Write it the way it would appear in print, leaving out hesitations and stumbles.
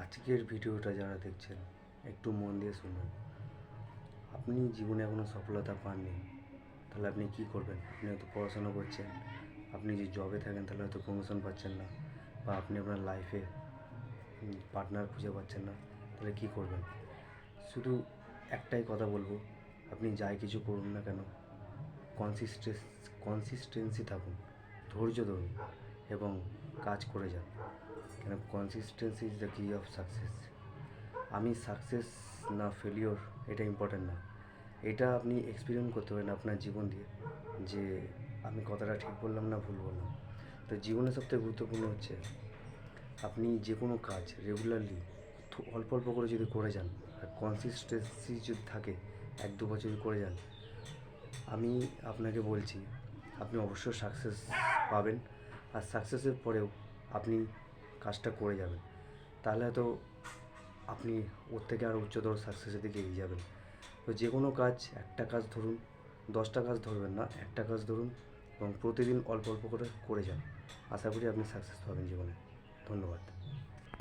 আজকের ভিডিওটা যারা দেখছেন একটু মন দিয়ে শুনুন। আপনি জীবনে এখনও সফলতা পাননি, তাহলে আপনি কী করবেন? আপনি হয়তো পড়াশোনা করছেন, আপনি যে জবে থাকেন তাহলে হয়তো প্রমোশন পাচ্ছেন না, বা আপনি আপনার লাইফে পার্টনার খুঁজে পাচ্ছেন না, তাহলে কী করবেন? শুধু একটাই কথা বলবো, আপনি যাই কিছু করুন না কেন, কনসিস্টেন্সি থাকুন, ধৈর্য ধরুন এবং কাজ করে যান। কেন কনসিস্টেন্সি ইজ দ্য কি অফ সাকসেস। আমি সাকসেস না ফেলিওর এটা ইম্পর্ট্যান্ট না, এটা আপনি এক্সপিরিয়েন্স করতে পারেন আপনার জীবন দিয়ে, যে আমি কথাটা ঠিক বললাম না ভুল বললাম। তো জীবনে সবথেকে গুরুত্বপূর্ণ হচ্ছে আপনি যে কোনো কাজ রেগুলারলি অল্প অল্প করে যদি করে যান, আর কনসিস্টেন্সি যদি থাকে, 1-2 বছর যদি করে যান, আমি আপনাকে বলছি আপনি অবশ্যই সাকসেস পাবেন। আর সাকসেসের পরেও আপনি কাজটা করে যাবেন, তাহলে হয়তো আপনি ওর থেকে আরও উচ্চতর সাকসেসের দিকে এগিয়ে যাবেন। তো যে কোনো কাজ, একটা কাজ ধরুন, 10টা কাজ ধরবেন না, একটা কাজ ধরুন এবং প্রতিদিন অল্প অল্প করে করে যান। আশা করি আপনি সাকসেস পাবেন জীবনে। ধন্যবাদ।